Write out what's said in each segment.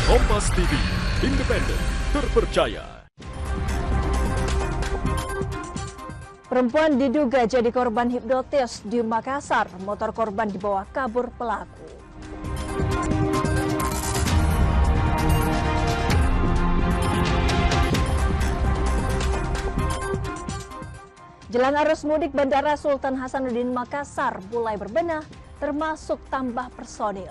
Kompas TV, independen, terpercaya. Perempuan diduga jadi korban hipnotis di Makassar. Motor korban dibawa kabur pelaku. Jelang arus mudik Bandara Sultan Hasanuddin Makassar mulai berbenah, termasuk tambah personil.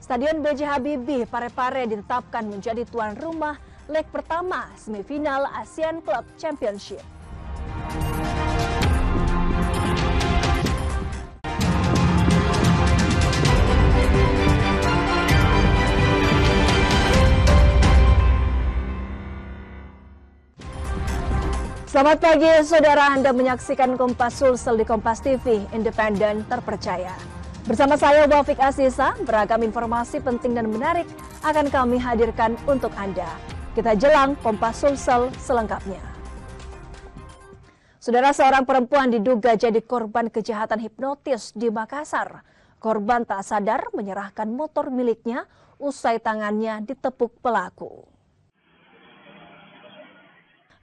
Stadion B.J. Habibie Parepare ditetapkan menjadi tuan rumah leg pertama semifinal Asian Club Championship. Selamat pagi saudara, Anda menyaksikan Kompas Sulsel di Kompas TV, independen terpercaya. Bersama saya Wafik Asisa, beragam informasi penting dan menarik akan kami hadirkan untuk Anda. Kita jelang Kompas Sulsel selengkapnya. Saudara, seorang perempuan diduga jadi korban kejahatan hipnotis di Makassar. Korban tak sadar menyerahkan motor miliknya usai tangannya ditepuk pelaku.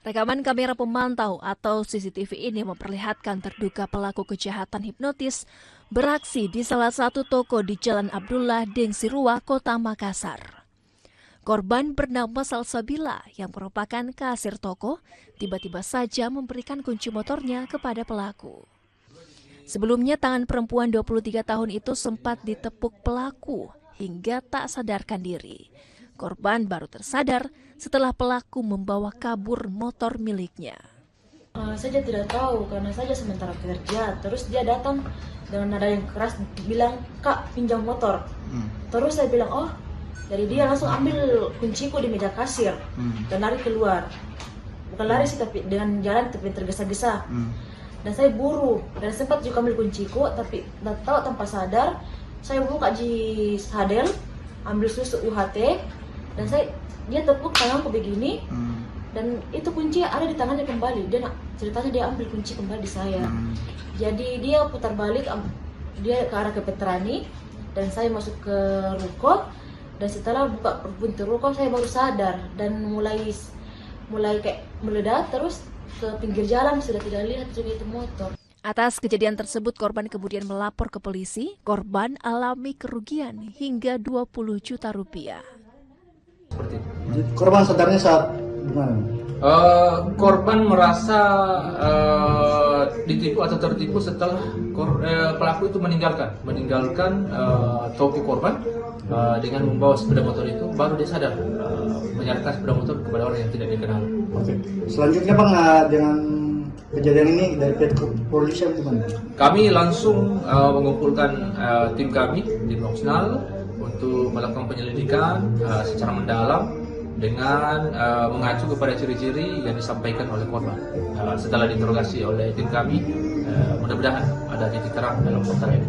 Rekaman kamera pemantau atau CCTV ini memperlihatkan terduga pelaku kejahatan hipnotis beraksi di salah satu toko di Jalan Abdullah Dengsirua, Kota Makassar. Korban bernama Salsabila yang merupakan kasir toko tiba-tiba saja memberikan kunci motornya kepada pelaku. Sebelumnya tangan perempuan 23 tahun itu sempat ditepuk pelaku hingga tak sadarkan diri. Korban baru tersadar setelah pelaku membawa kabur motor miliknya. Saya tidak tahu karena saja sementara kerja. Terus dia datang dengan nada yang keras bilang, "Kak, pinjam motor." Terus saya bilang, "Oh." Jadi dia langsung ambil kunciku di meja kasir dan lari keluar. Bukan lari sih, tapi dengan jalan tapi tergesa-gesa. Dan saya buru dan sempat juga ambil kunciku, tapi tidak tahu tanpa sadar saya buka di sadel, ambil susu UHT. Dan dia tepuk tanganku begini, dan itu kunci ada di tangannya kembali. Ceritanya dia ambil kunci kembali di saya. Jadi dia putar balik, dia ke arah ke Petrani, dan saya masuk ke ruko. Dan setelah buka pintu ruko, saya baru sadar dan mulai kayak meledak. Terus ke pinggir jalan sudah tidak lihat juga itu motor. Atas kejadian tersebut, korban kemudian melapor ke polisi. Korban alami kerugian hingga 20 juta rupiah. Korban sadarnya saat gimana? Korban merasa ditipu atau tertipu setelah pelaku itu meninggalkan toko korban dengan membawa sepeda motor itu, baru dia sadar menyerahkan sepeda motor kepada orang yang tidak dikenal. Oke. Selanjutnya Bang, dengan kejadian ini dari pihak kepolisian gimana? Kami langsung mengumpulkan tim kami, tim Opsnal, untuk melakukan penyelidikan secara mendalam dengan mengacu kepada ciri-ciri yang disampaikan oleh korban. Setelah diinterogasi oleh tim kami, mudah-mudahan ada titik terang dalam perkara ini.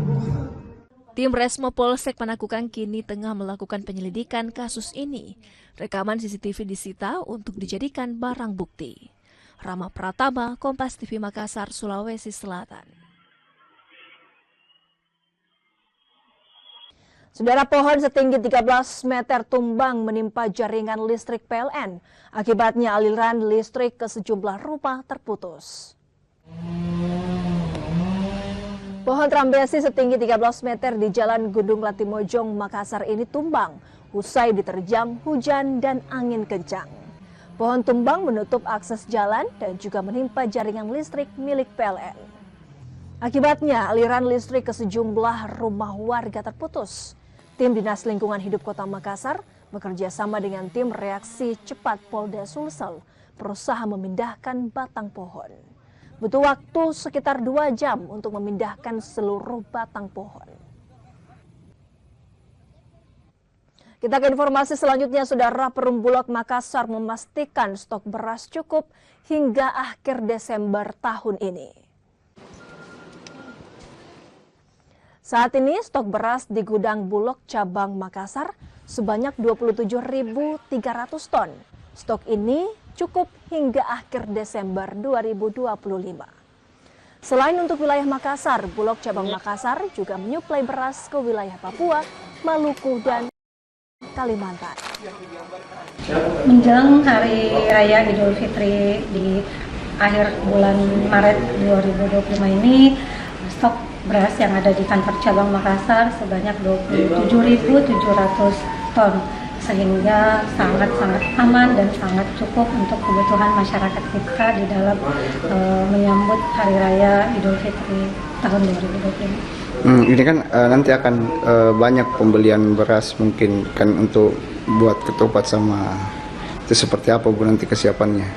Tim Resmo Polsek Panakukang kini tengah melakukan penyelidikan kasus ini. Rekaman CCTV disita untuk dijadikan barang bukti. Rama Pratama, Kompas TV Makassar, Sulawesi Selatan. Saudara, pohon setinggi 13 meter tumbang menimpa jaringan listrik PLN. Akibatnya aliran listrik ke sejumlah rumah terputus. Pohon trambesi setinggi 13 meter di Jalan Gunung Latimojong, Makassar ini tumbang usai diterjang hujan dan angin kencang. Pohon tumbang menutup akses jalan dan juga menimpa jaringan listrik milik PLN. Akibatnya aliran listrik ke sejumlah rumah warga terputus. Tim Dinas Lingkungan Hidup Kota Makassar bekerja sama dengan tim reaksi cepat Polda Sulsel berusaha memindahkan batang pohon. Butuh waktu sekitar 2 jam untuk memindahkan seluruh batang pohon. Kita ke informasi selanjutnya, saudara. Perum Bulog Makassar memastikan stok beras cukup hingga akhir Desember tahun ini. Saat ini stok beras di gudang Bulog cabang Makassar sebanyak 27.300 ton. Stok ini cukup hingga akhir Desember 2025. Selain untuk wilayah Makassar, Bulog cabang Makassar juga menyuplai beras ke wilayah Papua, Maluku, dan Kalimantan. Menjelang Hari Raya Idul Fitri di akhir bulan Maret 2025 ini, stok beras yang ada di kantor cabang Makassar sebanyak 27.700 ton, sehingga sangat-sangat aman dan sangat cukup untuk kebutuhan masyarakat kita di dalam menyambut Hari Raya Idul Fitri tahun 2025. Ini kan nanti akan banyak pembelian beras mungkin kan untuk buat ketupat sama itu seperti apa Bu nanti kesiapannya?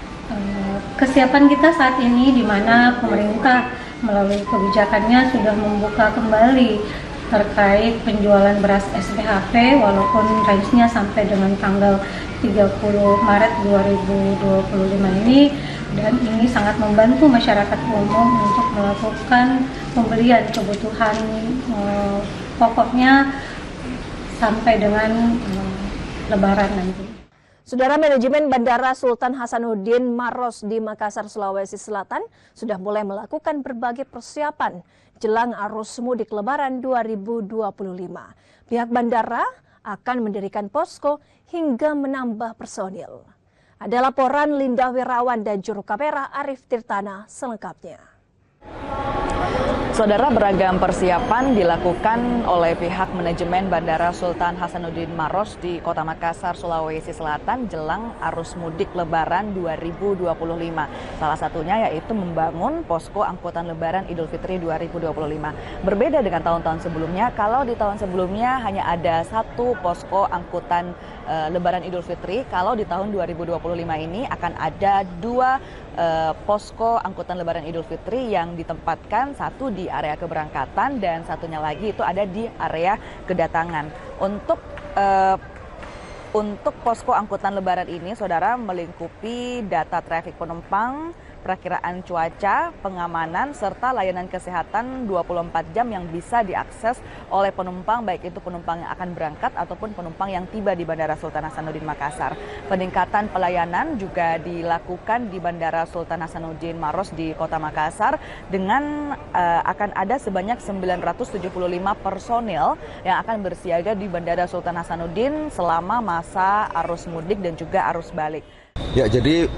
Kesiapan kita saat ini di mana pemerintah melalui kebijakannya sudah membuka kembali terkait penjualan beras SPHP walaupun range-nya sampai dengan tanggal 30 Maret 2025 ini, dan ini sangat membantu masyarakat umum untuk melakukan pembelian kebutuhan pokoknya sampai dengan Lebaran nanti. Saudara, manajemen Bandara Sultan Hasanuddin Maros di Makassar, Sulawesi Selatan sudah mulai melakukan berbagai persiapan jelang arus mudik Lebaran 2025. Pihak bandara akan mendirikan posko hingga menambah personil. Ada laporan Linda Wirawan dan juru kamera Arif Tirtana selengkapnya. Saudara, beragam persiapan dilakukan oleh pihak manajemen Bandara Sultan Hasanuddin Maros di Kota Makassar, Sulawesi Selatan jelang arus mudik Lebaran 2025. Salah satunya yaitu membangun posko angkutan Lebaran Idul Fitri 2025. Berbeda dengan tahun-tahun sebelumnya, kalau di tahun sebelumnya hanya ada satu posko angkutan Lebaran Idul Fitri, kalau di tahun 2025 ini akan ada dua posko angkutan Lebaran Idul Fitri yang ditempatkan, satu di area keberangkatan dan satunya lagi itu ada di area kedatangan. Untuk posko angkutan Lebaran ini, saudara, melingkupi data trafik penumpang, perakiraan cuaca, pengamanan, serta layanan kesehatan 24 jam yang bisa diakses oleh penumpang, baik itu penumpang yang akan berangkat ataupun penumpang yang tiba di Bandara Sultan Hasanuddin Makassar. Peningkatan pelayanan juga dilakukan di Bandara Sultan Hasanuddin Maros di Kota Makassar dengan akan ada sebanyak 975 personil yang akan bersiaga di Bandara Sultan Hasanuddin selama masa arus mudik dan juga arus balik. Ya, jadi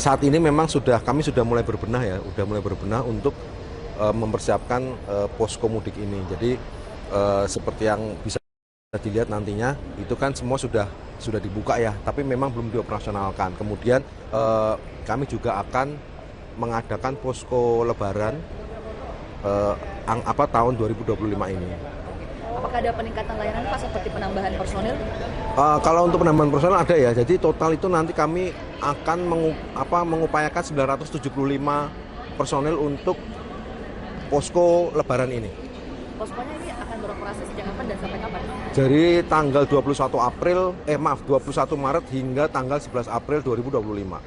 saat ini memang kami sudah mulai berbenah untuk mempersiapkan posko mudik ini. Jadi seperti yang bisa dilihat nantinya itu kan semua sudah dibuka ya, tapi memang belum dioperasionalkan. Kemudian kami juga akan mengadakan posko Lebaran tahun 2025 ini. Apakah ada peningkatan layanan Pak, seperti penambahan personil? Kalau untuk penambahan personil ada ya, jadi total itu nanti kami akan mengupayakan 975 personil untuk posko Lebaran ini. Poskonya ini akan beroperasi sejak kapan dan sampai kapan? Dari tanggal 21 Maret hingga tanggal 11 April 2025.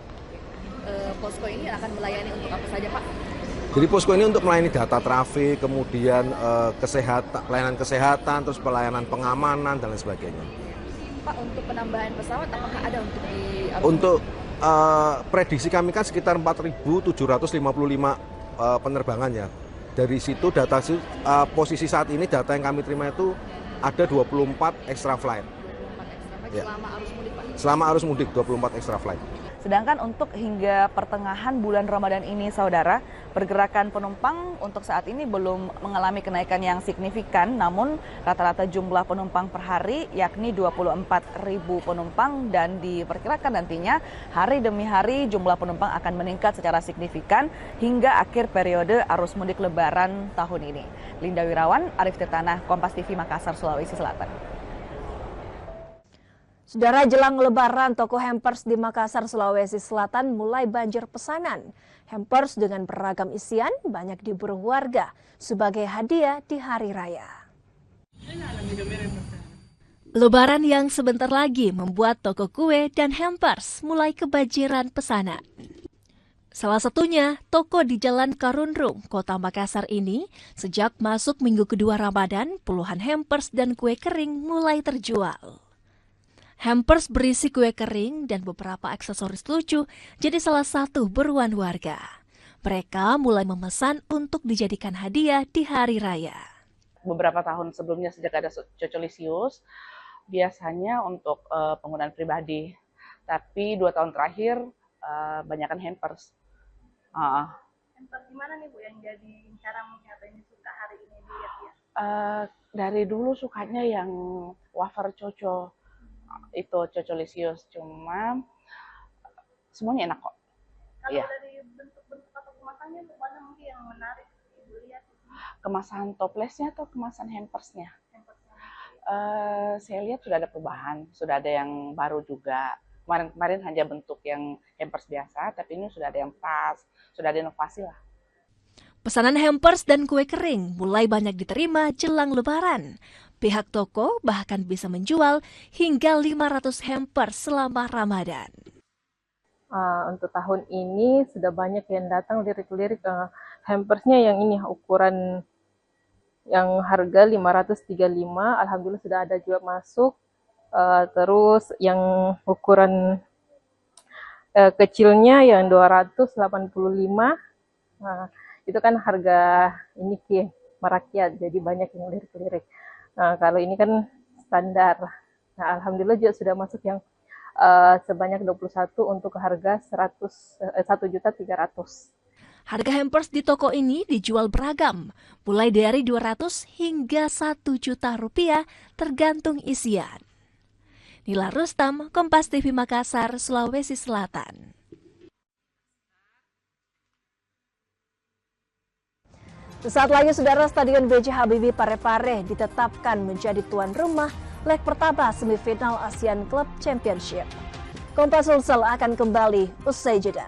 Posko ini akan melayani untuk apa saja, Pak? Jadi posko ini untuk melayani data trafik, kemudian pelayanan kesehatan, terus pelayanan pengamanan dan lain sebagainya. Pak, untuk penambahan pesawat apakah ada untuk di? Untuk prediksi kami kan sekitar 4.755 penerbangan ya. Dari situ posisi saat ini data yang kami terima itu ada 24 extra flight. 24 extra flight ya. Selama arus mudik, Pak? Selama arus mudik 24 extra flight. Sedangkan untuk hingga pertengahan bulan Ramadan ini, saudara, pergerakan penumpang untuk saat ini belum mengalami kenaikan yang signifikan, namun rata-rata jumlah penumpang per hari yakni 24.000 penumpang, dan diperkirakan nantinya hari demi hari jumlah penumpang akan meningkat secara signifikan hingga akhir periode arus mudik Lebaran tahun ini. Linda Wirawan, Arif Tirtana, Kompas TV, Makassar, Sulawesi Selatan. Saudara, jelang Lebaran, toko hampers di Makassar, Sulawesi Selatan mulai banjir pesanan. Hampers dengan beragam isian banyak diburu warga sebagai hadiah di Hari Raya. Lebaran yang sebentar lagi membuat toko kue dan hampers mulai kebanjiran pesanan. Salah satunya toko di Jalan Karunrung, Kota Makassar ini, sejak masuk minggu kedua Ramadan, puluhan hampers dan kue kering mulai terjual. Hampers berisi kue kering dan beberapa aksesoris lucu jadi salah satu buruan warga. Mereka mulai memesan untuk dijadikan hadiah di hari raya. Beberapa tahun sebelumnya sejak ada Cocolisius, biasanya untuk penggunaan pribadi. Tapi 2 tahun terakhir banyakkan hampers. Hampers gimana nih Bu yang jadi cara mungkin apa yang suka hari ini dilihat ya? Dari dulu sukanya yang wafer Coco, itu Cocolisius, cuma semuanya enak kok. Kalau Iya. dari bentuk-bentuk atau kemasannya mana mungkin yang menarik Ibu lihat? Kemasan toplesnya atau kemasan hampersnya? Saya lihat sudah ada perubahan, sudah ada yang baru juga. Kemarin hanya bentuk yang hampers biasa, tapi ini sudah ada yang tas, sudah ada inovasi lah. Pesanan hampers dan kue kering mulai banyak diterima jelang Lebaran. Pihak toko bahkan bisa menjual hingga 500 hampers selama Ramadan. Untuk tahun ini sudah banyak yang datang lirik-lirik hampersnya yang ini ukuran yang harga 535, alhamdulillah sudah ada juga masuk. Terus yang ukuran kecilnya yang 285, itu kan harga ini merakyat, jadi banyak yang lirik-lirik. Nah, kalau ini kan standar. Nah, alhamdulillah juga sudah masuk yang sebanyak 21 untuk harga 1.300.000. Harga hampers di toko ini dijual beragam, mulai dari 200 hingga 1 juta rupiah tergantung isian. Nila Rustam, Kompas TV Makassar, Sulawesi Selatan. Sesaat lagi, saudara, Stadion B.J. Habibie Parepare ditetapkan menjadi tuan rumah leg pertama semifinal ASEAN Club Championship. Kompas Sulsel akan kembali usai jeda.